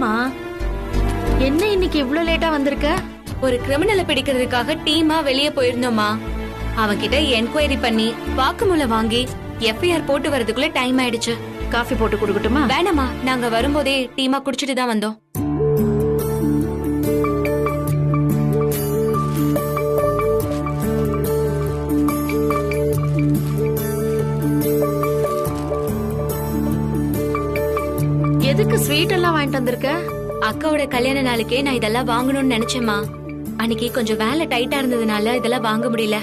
என்னம்மா, என்ன இன்னைக்கு இவ்ளோ லேட்டா வந்திருக்க? ஒரு கிரிமினலை பிடிக்கிறதுக்காக டீமா வெளியே போயிருந்தோமா. அவன்கிட்ட என்கொயரி பண்ணி வாக்குமூலம் வாங்கி எஃப்ஐஆர் போட்டு வரதுக்குள்ள டைம் ஆயிடுச்சு. காஃபி போட்டு கொடுக்கட்டுமா? வேணாமா, நாங்க வரும்போதே டீமா குடிச்சிட்டு தான் வந்தோம். எதுக்கு ஸ்வீட் எல்லாம் வாங்கிட்டு வந்திருக்க? அக்காவோட கல்யாண நாளுக்கே நான் இதெல்லாம் வாங்கணும்னு நினைச்சேம்மா. அன்னைக்கு கொஞ்சம் வேலை டைட்டா இருந்ததுனால இதெல்லாம் வாங்க முடியல.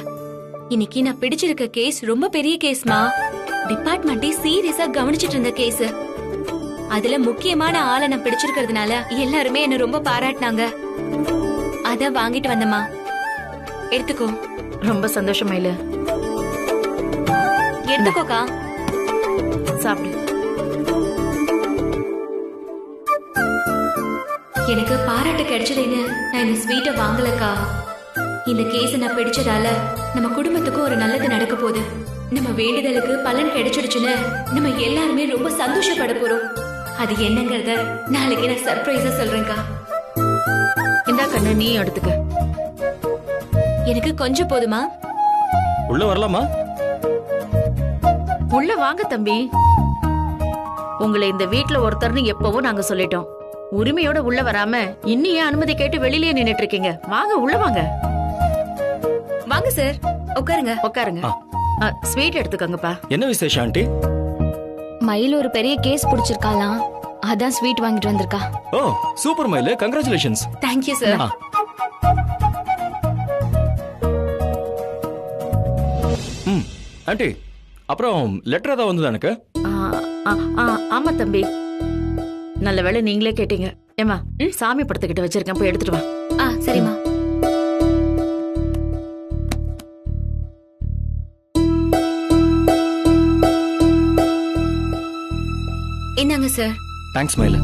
இன்னைக்கு நான் பிடிச்சிருக்க கேஸ் ரொம்ப பெரிய கேஸ்மா. டிபார்ட்மெண்டே சீரியஸா கவனிச்சிட்டு இருந்த கேஸ். அதுல முக்கியமான ஆளை நான் பிடிச்சிருக்கிறதுனால எல்லாருமே என்ன ரொம்ப பாராட்டினாங்க. அத வாங்கிட்டு வந்தம்மா, எடுத்துக்கோ. ரொம்ப சந்தோஷமா இல்ல? எடுத்துக்கோக்கா, சாப்பிடு. எனக்கு பாராட்டு கிடைச்சதுன்னு நான் இந்த ஸ்வீட்டை வாங்கலக்கா. இந்த கேஸ நான் பிடிச்சதால நம்ம குடும்பத்துக்கும் ஒரு நல்லது நடக்க போகுது. நம்ம வேண்டுதலுக்கு பலன் கிடைச்சிடுச்சுன்னு நம்ம எல்லாருமே ரொம்ப சந்தோஷப்பட போறோம். அது என்னங்கறத நாளைக்கு நான் சர்ப்ரைஸா சொல்றேன்க்கா. இந்தா கண்ணு, நீ எடுத்துக்க. எனக்கு கொஞ்சம் போதுமா? உள்ள வரலாமா? உள்ள வாங்க தம்பி. உங்களை இந்த வீட்ல ஒருத்தர்னு எப்பவும் நாங்க சொல்லிட்டோம். உரிமையோட உள்ள வராம இன்னும் ஏன் அனுமதி கேட்டு வெளியிலேயே நின்னுட்டு இருக்கீங்க? வாங்க, உள்ள வாங்க. வாங்க சார், உட்காருங்க. உட்காருங்க. ஸ்வீட் எடுத்துக்கோங்கப்பா. என்ன விசேஷம் ஆண்டி? மயில் ஒரு பெரிய கேஸ் புடிச்சிருக்காலாம், அதான் ஸ்வீட் வாங்கிட்டு வந்திருக்கா. ஓ சூப்பர் மயில், கங்க்ராச்சுலேஷன்ஸ். Thank you sir. ஆண்டி, அப்புறம் லெட்டர் ஏதாவது வந்தது எனக்கு? ஆமா தம்பி, நல்ல வேளை நீங்களே கேட்டீங்க. ஏமா, சாமி படத்துக்கிட்ட வச்சிருக்கேன், போய் எடுத்துட்டு வா. சரிம்மா. என்னங்க சார்? தேங்க்ஸ் மயில்.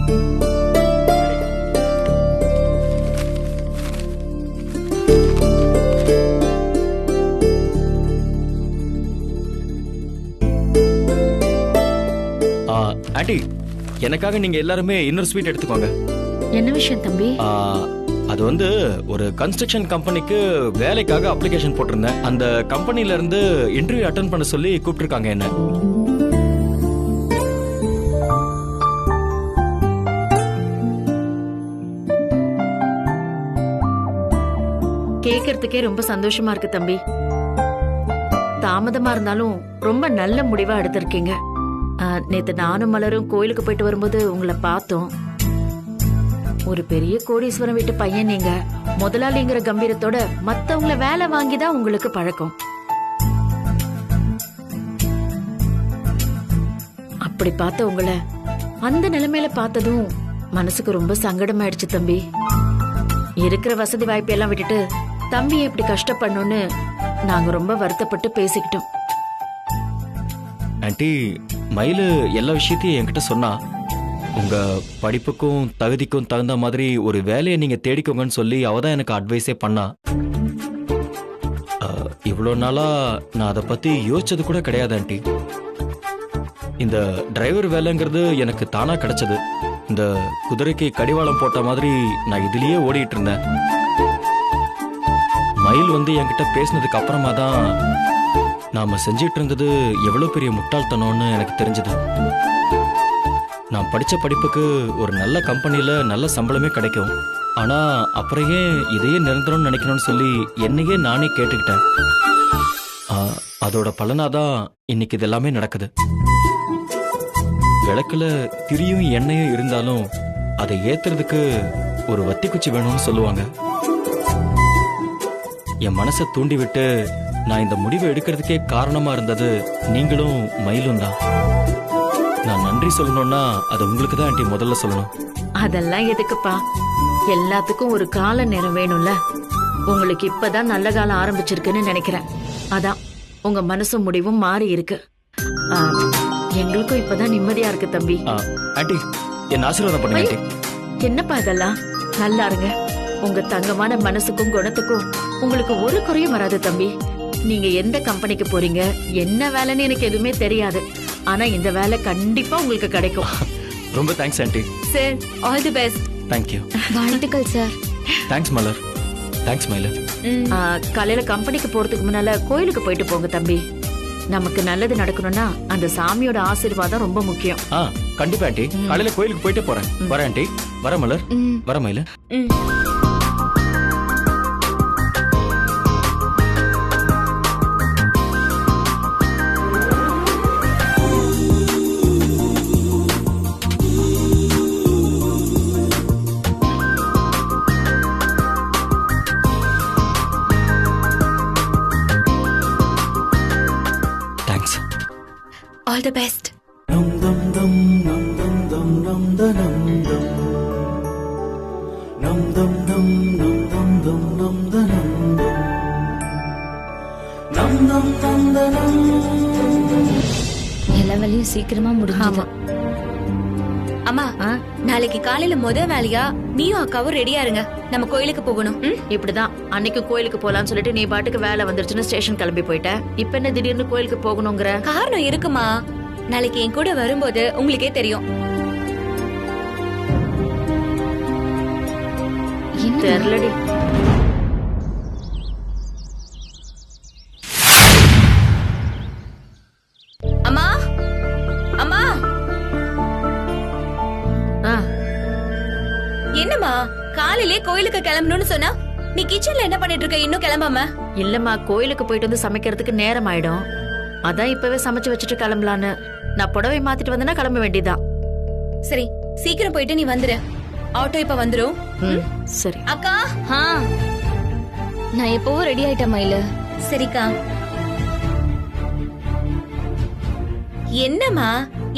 ஆண்டி, எனக்காக நீங்க எல்லாருமே இன்னொரு ஸ்வீட் எடுத்துக்கோங்க. என்ன விஷயம் தம்பி? அது வந்து ஒரு கன்ஸ்ட்ரக்ஷன் கம்பெனிக்கு வேலைக்காக அப்ளிகேஷன் போட்டிருந்தேன். அந்த கம்பெனில இருந்து இன்டர்வியூ அட்டெண்ட் பண்ண சொல்லி கூப்பிட்டிருக்காங்க என்ன. கேக்குறதுக்கே ரொம்ப சந்தோஷமா இருக்கு தம்பி. தாமதமா இருந்தாலும் ரொம்ப நல்ல முடிவா எடுத்திருக்கீங்க. நேத்து நானும் மலரும் கோயிலுக்கு போயிட்டு வரும்போது உங்களை பார்த்தோம். ஒரு பெரிய கோடீஸ்வரன் வீட்டு பையன் நீங்க. முதலாளிங்கிற கம்பீரத்தோட மத்தவங்கள வேலை வாங்கிதான் உங்களுக்கு பழக்கம். அப்படி பார்த்த உங்களை அந்த நிலைமையில பார்த்ததும் மனசுக்கு ரொம்ப சங்கடமாயிடுச்சு தம்பி. இருக்கிற வசதி வாய்ப்பெல்லாம் விட்டுட்டு தம்பியை இப்படி கஷ்டப்படணும்னு நாங்க ரொம்ப வருத்தப்பட்டு பேசிக்கிட்டோம். ஆண்டி, மயிலு எல்லா விஷயத்தையும் என்கிட்ட சொன்னா. உங்க படிப்புக்கும் தகுதிக்கும் தகுந்த மாதிரி ஒரு வேலையை நீங்க தேடிக்கோங்கன்னு சொல்லி அவதான் எனக்கு அட்வைஸே பண்ணா. இவ்வளோ நாளா நான் அதை பத்தி யோசிச்சது கூட கிடையாது ஆண்டி. இந்த டிரைவர் வேலைங்கிறது எனக்கு தானா கிடைச்சது. இந்த குதிரைக்கு கடிவாளம் போட்ட மாதிரி நான் இதுலயே ஓடிட்டு இருந்தேன். மயில் வந்து என்கிட்ட பேசினதுக்கு அப்புறமா தான் நாம செஞ்சிட்டு இருந்தது எவ்வளவு பெரிய முட்டாள்தனம்னு எனக்கு தெரிஞ்சது. நான் படிச்ச படிப்புக்கு ஒரு நல்ல கம்பெனில நல்ல சம்பளமே கிடைக்கும். ஆனா அப்புறம் ஏன் இதையே நிரந்தரம்னு நினைக்கணும்னு சொல்லி என்னையே நானே கேட்டுக்கிட்டேன். அதோட பலனாதான் இன்னைக்கு இது எல்லாமே நடக்குது. விளக்குல திரியும் எண்ணெயும் இருந்தாலும் அதை ஏத்துறதுக்கு ஒரு வத்தி குச்சி வேணும்னு சொல்லுவாங்க. என் மனசை தூண்டி விட்டு நான் இந்த முடிவை எடுக்கிறதுக்கே காரணமா இருந்தது நீங்களும் மயிலும் தான். நான் நன்றி சொல்லணும்னா அது உங்களுக்கு தான் ஆண்டி முதல்ல சொல்லணும். அதெல்லாம் எதுக்குப்பா? எல்லாத்துக்கும் ஒரு கால நேரம் வேணும்ல. உங்களுக்கு இப்பதான் நல்ல காலம் ஆரம்பிச்சிருக்குன்னு நினைக்கிறேன். அதான் உங்க மனசும் முடிவும் மாறி இருக்கு. எங்களுக்கும் இப்பதான் நிம்மதியா இருக்கு தம்பி. ஆண்டி, என்ன ஆசீர்வாதம் பண்ணுங்க ஆண்டி. என்னப்பா இதெல்லாம்? நல்லா இருங்க. உங்க தங்கமான மனசுக்கும் குணத்துக்கும் உங்களுக்கு ஒரு குறையும் வராது தம்பி. நீங்க எந்த கம்பெனிக்கு போறீங்க, என்ன வேலைன்னு எனக்கு எதுவுமே தெரியாது. ஆனா இந்த வேலை கண்டிப்பா உங்களுக்கு கிடைக்கும். ரொம்ப thanks aunty. Sir, all the best. Thank you. வாழ்த்துக்கள் சார். தேங்க்ஸ் மலர். தேங்க்ஸ் மயிலு. காலையில கம்பெனிக்கு போறதுக்கு முன்னால கோயிலுக்கு போயிட்டு போங்க தம்பி. நமக்கு நல்லது நடக்கணும்னா அந்த சாமியோட ஆசீர்வாதம் ரொம்ப முக்கியம். கண்டிப்பா ஆண்டி. காலையில கோயிலுக்கு போயிட்டு போறேன். வரேன் ஆண்டி. வர மலர். வர மயிலு. தேங்க்ஸ். All the best. எல்லா வேலையும் சீக்கிரமா முடிஞ்சுது. அம்மா, நாளைக்கு காலையில வேலையா நீயும் அக்காவும் ரெடியா இருங்க. நம்ம கோயிலுக்கு போகணும். இப்படிதான் அன்னைக்கு கோயிலுக்கு போலான்னு சொல்லிட்டு நீ பாட்டுக்கு வேலை வந்துருச்சுன்னு ஸ்டேஷன் கிளம்பி போயிட்ட. இப்ப என்ன திடீர்னு கோயிலுக்கு போகணுங்கிற? காரணம் இருக்குமா. நாளைக்கு என் கூட வரும்போது உங்களுக்கே தெரியும். தெரியலடி. அம்மா, அம்மா. என்னம்மா காலையிலே கோயிலுக்கு கிளம்பணும்னு சொன்னா நீ கிச்சன்ல என்ன பண்ணிட்டு இருக்க? இன்னும் கிளம்பாம? இல்லம்மா, கோயிலுக்கு போயிட்டு வந்து சமைக்கிறதுக்கு நேரம் ஆயிடும். அதான் இப்பவே சமைச்சு வச்சுட்டு கிளம்பலான்னு. நான் புடவை மாத்திட்டு வந்தேன்னா கிளம்ப வேண்டியதான். சரி, சீக்கிரம் போயிட்டு நீ வந்துரு. ஆட்டோ இப்ப வந்துரும். சரி அக்கா. நான் எப்பவும் ரெடி ஆயிட்டேன் மயிலு. சரிக்கா. என்னம்மா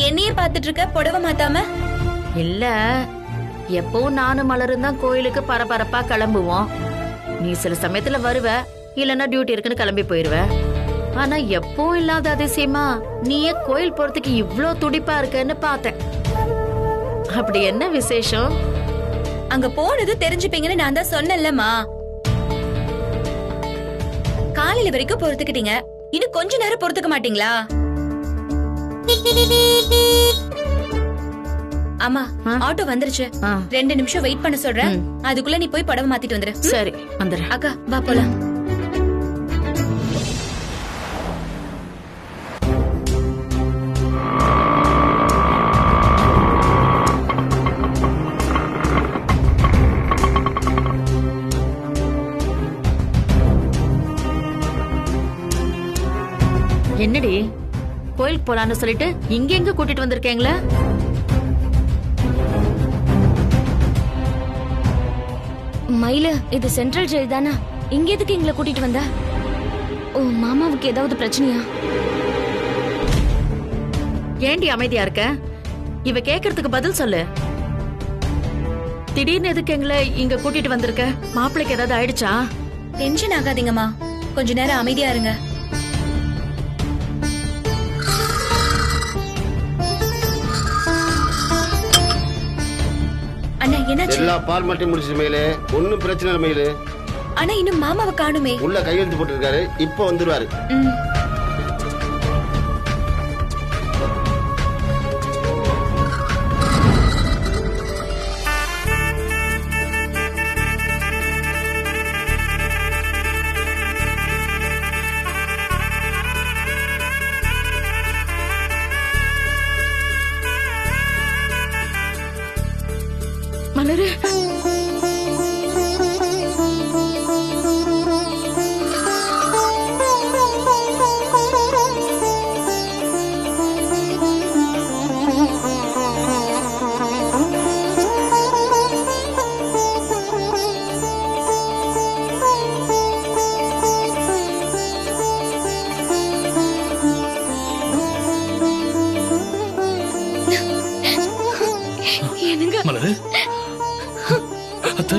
என்னையே பாத்துட்டு இருக்க? புடவை மாத்தாம? இல்ல, எப்பவும் நானும் மலரும் தான் கோயிலுக்கு பரபரப்பா கிளம்புவோம். நீ சில சமயத்துல வருவ, இல்லன்னா டியூட்டி இருக்குன்னு கிளம்பி போயிருவ. ஆனா எப்பவும் இல்லாத அதிசயமா நீயே கோயில் போறதுக்கு இவ்ளோ துடிப்பா இருக்கன்னு பார்த்தேன். அப்படி என்ன விசேஷம்? அங்க போனது தெரிஞ்சுப்பீங்கன்னு நான் தான் சொன்னேன்லம்மா. காலையில வரைக்கும் பொறுத்துக்கிட்டீங்க, இன்னும் கொஞ்ச நேரம் பொறுத்துக்க மாட்டீங்களா? அம்மா, ஆட்டோ வந்துருச்சு. 2 நிமிஷம் வெயிட் பண்ண சொல்றேன். அதுக்குள்ள நீ போய் புடவை மாத்திட்டு வந்துரு. சரி, வந்துடுறேன். அக்கா வா போலாம். என்னடி கோயிலுக்கு போலான்னு சொல்லிட்டு இங்க எங்க கூட்டிட்டு வந்திருக்கீங்களா? மயிலு, இது சென்ட்ரல் ஜெயில் தானே? இங்க எதுக்கு எங்களை கூட்டிட்டு வந்த? ஓ, மாமாவுக்கு ஏதாவது பிரச்சனையா? ஏண்டி அமைதியா இருக்க? இவ கேக்குறதுக்கு பதில் சொல்லு. திடீர்னு எதுக்கு எங்களை இங்க கூட்டிட்டு வந்திருக்க? மாப்பிள்ளைக்கு ஏதாவது ஆயிடுச்சா? டென்ஷன் ஆகாதீங்கம்மா, கொஞ்ச நேரம் அமைதியா இருங்க. அண்ணா என்னாச்சு? எல்லா ஃபார்மாலிட்டி முடிச்சு மயிலு, ஒன்னும் பிரச்சனை இல்லை மயிலு. ஆனா இன்னும் மாமாவை காணுமே. உள்ள கையெழுத்து போட்டிருக்காரு, இப்ப வந்துருவாரு. மலரு, மலரு, அத்தை.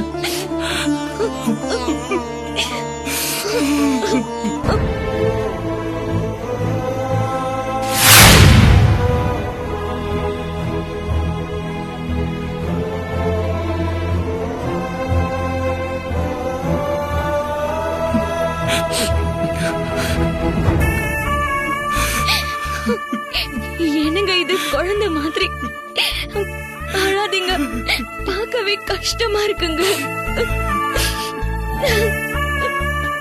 என்னங்க இது? குழந்தை மாதிரி அழாதீங்க, பார்க்கவே கஷ்டமா இருக்குங்க.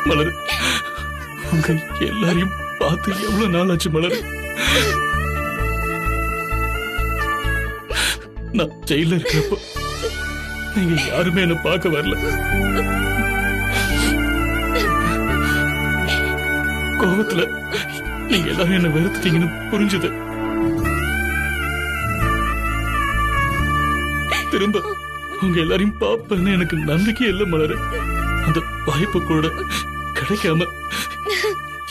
மலர், உங்க எல்லாரையும் பார்த்து எவ்வளவு நாள் ஆச்சு மலர். நான் ஜெயில இருக்கிறப்ப நீங்க யாருமே என்ன பார்க்க வரல. கோபத்துல நீங்க எல்லாரும் என்ன வெறுத்துட்டீங்கன்னு புரிஞ்சுது. திரும்ப உங்க எல்லாரையும் பாப்பேன்னு எனக்கு நம்பிக்கை இல்லை மலர். அந்த வாய்ப்பு கூட கிடைக்காம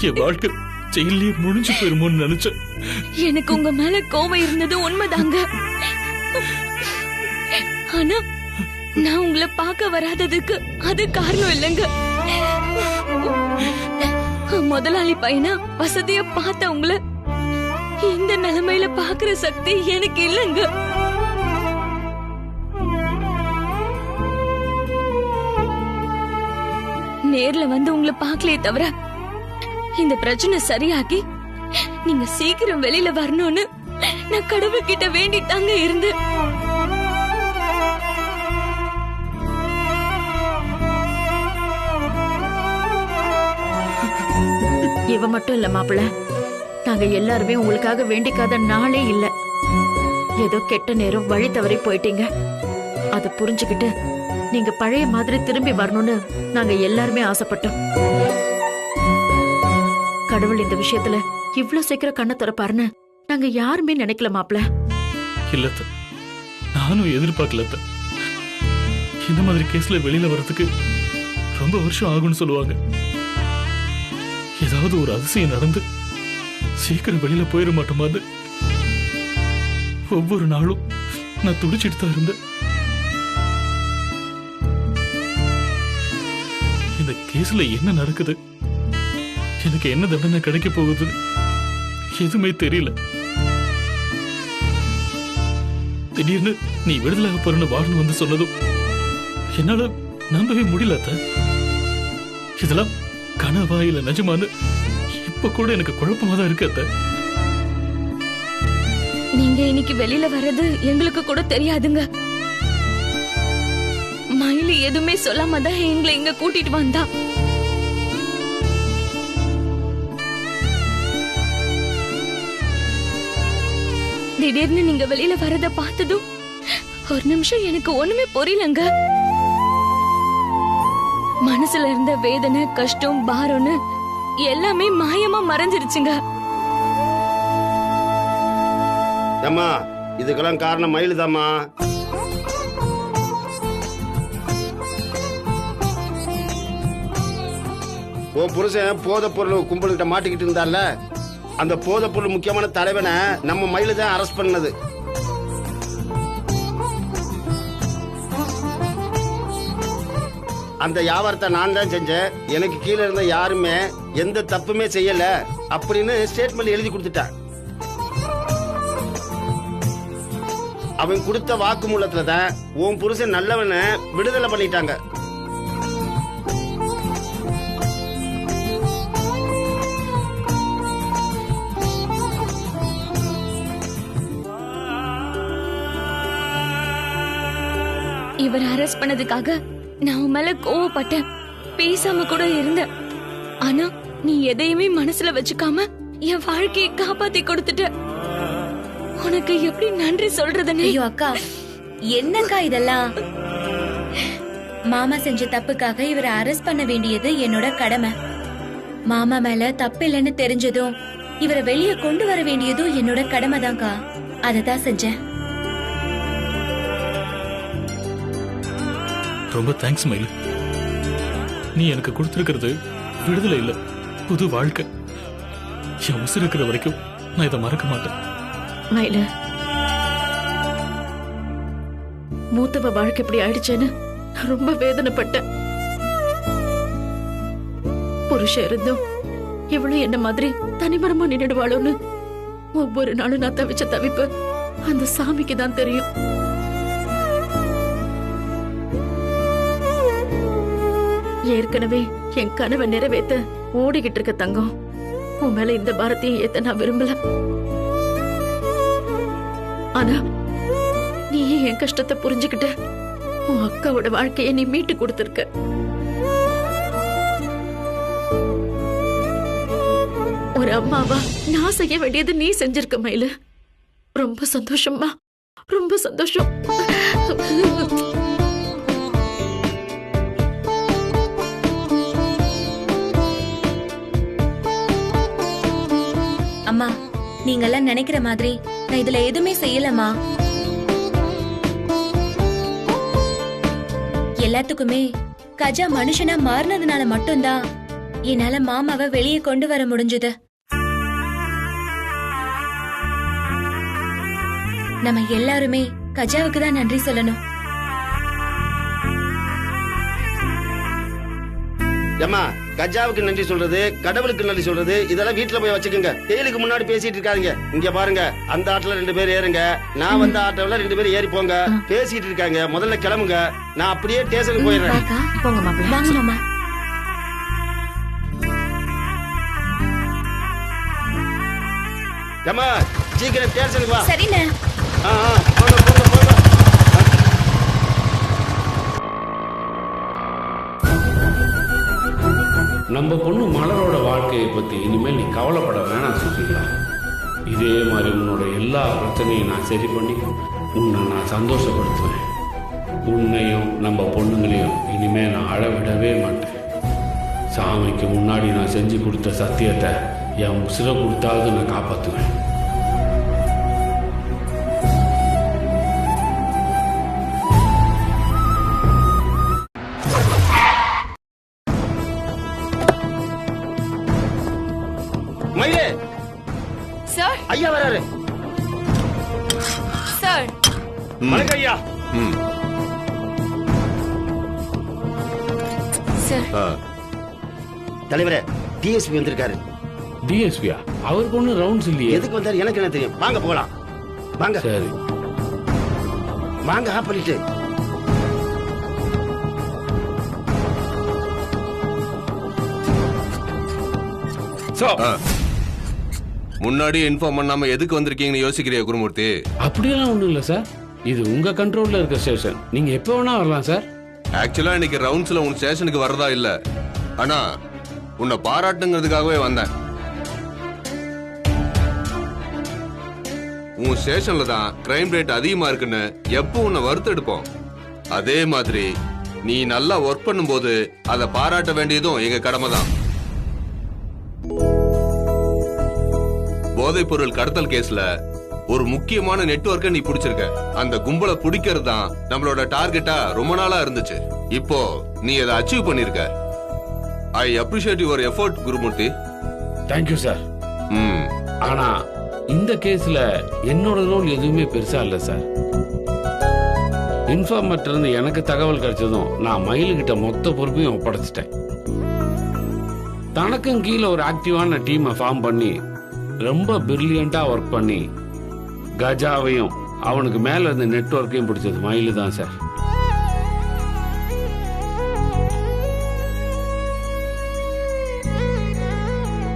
என் வாழ்க்கை ஜெயிலே முடிஞ்சு போயிருமோன்னு நினைச்சேன். எனக்கு உங்க மேல கோபம் இருந்தது உண்மைதாங்க. ஆனா நான் உங்களை பார்க்க வராததுக்கு அது காரணம் இல்லைங்க. முதலாளி பையனா வசதியா பார்த்த உங்களை இந்த நிலைமையில பாக்குற சக்தி எனக்கு இல்லைங்க. நேர்ல வந்து உங்களை பார்க்கலையே தவிர இந்த பிரச்சனை சரியாகி நீங்க சீக்கிரம் வெளியில வரணும்னு நான் கடவுள்கிட்ட வேண்டிட்டாங்க இருந்து. இவ மட்டும் இல்ல மாப்பிள்ள, நாங்க எல்லாருமே உங்களுக்காக வேண்டிக்காத நாளே இல்ல. ஏதோ கெட்ட நேரம் வழி தவறி போயிட்டீங்க. அத புரிஞ்சுக்கிட்டு நீங்க பழைய மாதிரி திரும்பி வரணும்னு நாங்க எல்லாருமே ஆசைப்பட்டோம். கடவுள் இந்த விஷயத்துல இவ்ளோ சீக்கிரம் கண்ணை திறப்பாருன்னு நாங்க யாருமே நினைக்கல மாப்பிள்ள. இல்லத்த, நானும் எதிர்பார்க்கலத்த. இந்த மாதிரி கேஸ்ல வெளியில வர்றதுக்கு ரொம்ப வருஷம் ஆகும்னு சொல்லுவாங்க. ஏதாவது ஒரு அதிசயம் நடந்து சீக்கிரம் வெளியில போயிட மாட்டோமான்னு ஒவ்வொரு நாளும் நான் துடிச்சிட்டு தான் இருந்தேன். இந்த கேஸ்ல என்ன நடக்குது, எனக்கு என்ன தண்டனை கிடைக்க போகுது எதுவுமே தெரியல. திடீர்னு நீ விடுதலை போறன்னு வாழ்ந்து வந்து சொன்னதும் என்னால நம்பவே முடியல. இதெல்லாம் கனவா இல்ல நிஜமானு இப்ப கூட எனக்கு குழப்பமா தான் இருக்கு. நீங்க இன்னைக்கு வெளியில வர்றது எங்களுக்கு கூட தெரியாதுங்க. மயிலு எதுவுமே சொல்லாம தான் எங்களை இங்க கூட்டிட்டு வந்தா. திடீர்னு நீங்க வெளியில வரத பார்த்ததும் ஒரு நிமிஷம் எனக்கு ஒண்ணுமே புரியலங்க. மனசுல இருந்த வேதனை, கஷ்டம், பாரம்னு எல்லாமே மாயமா மறைஞ்சிருச்சுங்க. ஏம்மா, இதுக்கெல்லாம் காரணம் மயிலுதாம்மா. உன் புருஷன் போதை பொருள் கும்பல்கிட்ட மாட்டிக்கிட்டு இருந்தால, அந்த போதை பொருள் முக்கியமான தலைவனை நம்ம மயிலு தான் அரெஸ்ட் பண்ணது. அந்த வியாபாரத்தை நான் தான் செஞ்சேன், எனக்கு கீழே இருந்த யாருமே எந்த தப்புமே செய்யல அப்படின்னு ஸ்டேட்மெண்ட் எழுதி கொடுத்துட்டான். அவன் கொடுத்த வாக்குமூலத்துல தான் உன் புருஷன் நல்லவனை விடுதலை பண்ணிட்டாங்க. இவர் அரெஸ்ட் பண்ணதுக்காக நான் உன் மேல கோவப்பட்டேன், பேசாம கூட இருந்தேன். ஆனா நீ எதையுமே மனசுல வச்சுக்காம என் வாழ்க்கையை காப்பாத்தி கொடுத்துட்ட. உனக்கு எப்படி நன்றி சொல்றதுன்னு. ஐயோ அக்கா, என்னக்கா இதெல்லாம்? மாமா செஞ்ச தப்புக்காக இவரை அரெஸ்ட் பண்ண வேண்டியது என்னோட கடமை. மாமா மேல தப்பு இல்லைன்னு தெரிஞ்சதும் இவரை வெளியே கொண்டு வர வேண்டியதும் என்னோட கடமை தான்க்கா. அததான் செஞ்சேன். ரொம்ப தேங்க்ஸ் மயில். நீ எனக்கு கொடுத்திருக்கிறது விடுதலை இல்ல, புது வாழ்க்கை. என் உசுர் இருக்கிற வரைக்கும் நான் இதை மறக்க மாட்டேன். மயில, மூத்தவ வாழ்க்கை இப்படி ஆயிடுச்சேன்னு நான் ரொம்ப வேதனைப்பட்டேன். புருஷன் இருந்தும் இவளும் என்ன மாதிரி தனிமரமா நின்னுடுவாளோன்னு ஒவ்வொரு நாளும் நான் தவிச்ச தவிப்பு அந்த சாமிக்கு தான் தெரியும். ஏற்கனவே என் கனவை நிறைவேத்த ஓடிக்கிட்டு இருக்க தங்கம், உன் மேல இந்த பாரத்தையும் ஏத்த நான் விரும்பல. ஆனா நீயே என் கஷ்டத்தை புரிஞ்சுக்கிட்டு உன் அக்காவோட வாழ்க்கையை நீ மீட்டு கொடுத்திருக்க. ஒரு அம்மாவா நான் செய்ய வேண்டியது நீ செஞ்சிருக்க மயிலு. ரொம்ப சந்தோஷம்மா, ரொம்ப சந்தோஷம். அம்மா, நீங்கெல்லாம் நினைக்கிற மாதிரி நான் இதுல எதுவுமே செய்யலம்மா. எல்லாத்துக்குமே கஜா மனுஷனா மாறினதுனால மட்டும்தான் என்னால மாமாவை வெளியே கொண்டு வர முடிஞ்சது. நம்ம எல்லாருமே கஜாவுக்கு தான் நன்றி சொல்லணும். ஏம்மா, கஜாவுக்கு நன்றி சொல்றது, கடவுளுக்கு நன்றி சொல்றது, இதெல்லாம் வீட்டுல போய் வச்சுக்கோங்க. தேயிலுக்கு முன்னாடி பேசிட்டு இருக்காங்க. இங்க பாருங்க, அந்த ஆட்டோல 2 பேர் ஏறுங்க, நான் வந்த ஆட்டோல 2 பேர் ஏறி போங்க. பேசிட்டு இருக்காங்க, முதல்ல கிளம்புங்க. நான் அப்படியே ஸ்டேஷனுக்கு போயிடுறேன். போங்க மாப்பிள்ள. வாங்க மாமா. ஏம்மா, சீக்கிரம் ஸ்டேஷனுக்கு வா. சரிண்ணே. போங்க போங்க போங்க. நம்ம பொண்ணு மலரோட வாழ்க்கையை பற்றி இனிமேல் நீ கவலைப்பட வேணாம் சுசீலா. இதே மாதிரி உன்னோட எல்லா பிரச்சனையும் நான் சரி பண்ணி உன்னை நான் சந்தோஷப்படுத்துவேன். உன்னையும் நம்ம பொண்ணுங்களையும் இனிமேல் நான் அழவிடவே மாட்டேன். சாமிக்கு முன்னாடி நான் செஞ்சு கொடுத்த சத்தியத்தை என் உசிரை கொடுத்தாவது நான் காப்பாற்றுவேன். மயிலே, சார், ஐயா வராரு. சார். வணக்கம் ஐயா. சார், தலைவரே, டிஎஸ்பி வந்திருக்காரு. டிஎஸ்பியா? அவருக்கு ஒன்றும் ரவுண்ட்ஸ் இல்லையே. எதுக்கு வந்தாரு எனக்கு என்ன தெரியும். வாங்க போகலாம். வாங்க சரி வாங்க. ஆஃப் பண்ணிட்டு முன்னாடி இன்ஃபார்ம் பண்ணாம எதுக்கு வந்திருக்கீங்கன்னு யோசிக்கிறியா குருமூர்த்தி? அப்படியெல்லாம் ஒன்றும் இல்லை சார். இது உங்க கண்ட்ரோல்ல இருக்க ஸ்டேஷன். நீங்க எப்போ வேணா வரலாம் சார். ஆக்சுவலா இன்னைக்கு ரவுண்ட்ஸ்ல உன் ஸ்டேஷனுக்கு வரதா இல்ல, ஆனா உன்னை பாராட்டுங்கிறதுக்காகவே வந்தேன். உன் ஸ்டேஷன்ல தான் கிரைம் ரேட் அதிகமா இருக்குன்னு எப்போ உன்னை வறுத்தெடுப்போம். அதே மாதிரி நீ நல்லா ஒர்க் பண்ணும்போது அதை பாராட்ட வேண்டியதும் எங்க கடமை தான். போதைப் பொருள் கடத்தல் கேஸ்ல ஒரு முக்கியமான நெட்வொர்க்கை நீ பிடிச்சிருக்க. அந்த கும்பலை பிடிக்கிறது தான் நம்மளோட டார்கெட்டா ரொம்ப நாளா இருந்துச்சு. இப்போ நீ அதை அச்சீவ் பண்ணிருக்க. I appreciate your effort Gurumurthy. Thank you sir. ஆனா இந்த கேஸ்ல என்னோட ரோல் எதுவுமே பெருசா இல்ல சார். இன்ஃபார்மர்ட்ட இருந்து எனக்கு தகவல் கிடைச்சதும் நான் மயிலுகிட்ட மொத்த பொறுப்பையும் ஒப்படைச்சிட்டேன். தனக்கும் கீழே ஒரு ஆக்டிவான டீமை ஃபார்ம் பண்ணி ரொம்ப பிரில்லியண்டா ஒர்க் பண்ணி கஜாவையும் அவனுக்கு மேல இருந்த நெட்வொர்க்கையும் பிடிச்சது மயிலு தான் சார்.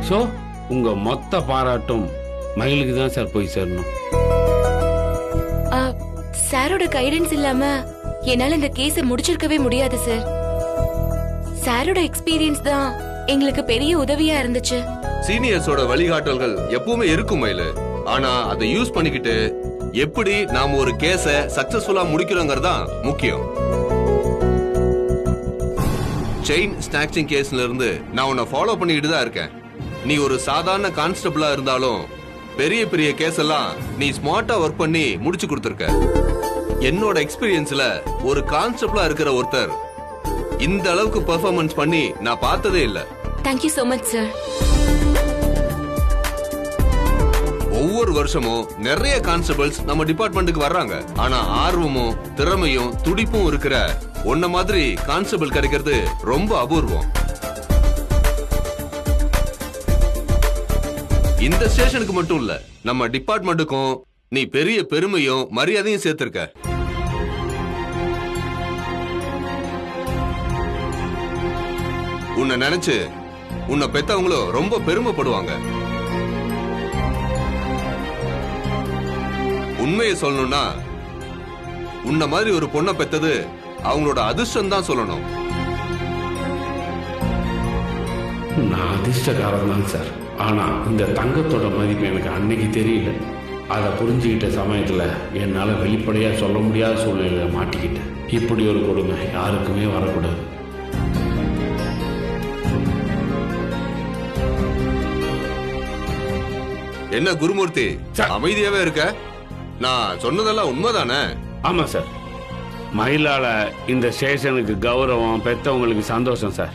சோ உங்க மொத்த பாராட்டும் மயிலுக்கு தான் சார் போய் சேரணும். சாரோட கைடன்ஸ் இல்லாம என்னால இந்த கேஸை முடிச்சிருக்கவே முடியாது சார். சாரோட எக்ஸ்பீரியன்ஸ் தான் எங்களுக்கு பெரிய உதவியா இருந்துச்சு. சீனியர்ஸோட வழிகாட்டல்கள் எப்பவுமே இருக்கும் மயிலு. ஆனா அதை யூஸ் பண்ணிக்கிட்டு எப்படி நாம ஒரு கேஸ சக்சஸ்ஃபுல்லா முடிக்கிறோங்கிறதா முக்கியம். செயின் ஸ்நாச்சிங் கேஸ்ல இருந்து நான் உன்னை ஃபாலோ பண்ணிக்கிட்டு தான் இருக்கேன். நீ ஒரு சாதாரண கான்ஸ்டபிளா இருந்தாலும் பெரிய பெரிய கேஸ் எல்லாம் நீ ஸ்மார்ட்டா ஒர்க் பண்ணி முடிச்சு கொடுத்திருக்க. என்னோட எக்ஸ்பீரியன்ஸ்ல ஒரு கான்ஸ்டபிளா இருக்கிற ஒருத்தர் இந்த அளவுக்கு பெர்ஃபார்மன்ஸ் பண்ணி நான் பார்த்ததே இல்ல. Thank you so much sir. ஒவ்வொரு வருஷமும் நிறைய கான்ஸ்டபிள்ஸ் நம்ம டிபார்ட்மெண்ட்டுக்கு வர்றாங்க. ஆனா ஆர்வமும் திறமையும் துடிப்பும் இருக்கிற உன்ன மாதிரி கான்ஸ்டபிள் கிடைக்கிறது ரொம்ப அபூர்வம். இந்த ஸ்டேஷனுக்கு மட்டும் இல்ல, நம்ம டிபார்ட்மெண்ட்டுக்கும் நீ பெரிய பெருமையும் மரியாதையும் சேர்த்திருக்க. உன்னை நினைச்சு உன்னை பெத்தவங்களும் ரொம்ப பெருமைப்படுவாங்க. உண்மையை சொல்லணும்னா உன்ன மாதிரி ஒரு பொண்ணை பெத்தது அவங்களோட அதிர்ஷ்டம் தான் சொல்லணும். நான் அதிர்ஷ்டக்காரன் தான் சார். ஆனா இந்த தங்கத்தோட மதிப்பு எனக்கு அன்னைக்கு தெரியல. அதை புரிஞ்சுக்கிட்ட சமயத்துல என்னால வெளிப்படையா சொல்ல முடியாத சூழ்நிலையில மாட்டிக்கிட்டேன். இப்படி ஒரு கொடுமை யாருக்குமே வரக்கூடாது. என்ன குருமூர்த்தி, அமைதியாவே இருக்க? நான் சொன்னதெல்லாம் உண்மைதானே? ஆமா சார். மயிலால இந்த ஸ்டேஷனுக்கு கௌரவம், பெத்தவங்களுக்கு சந்தோஷம் சார்.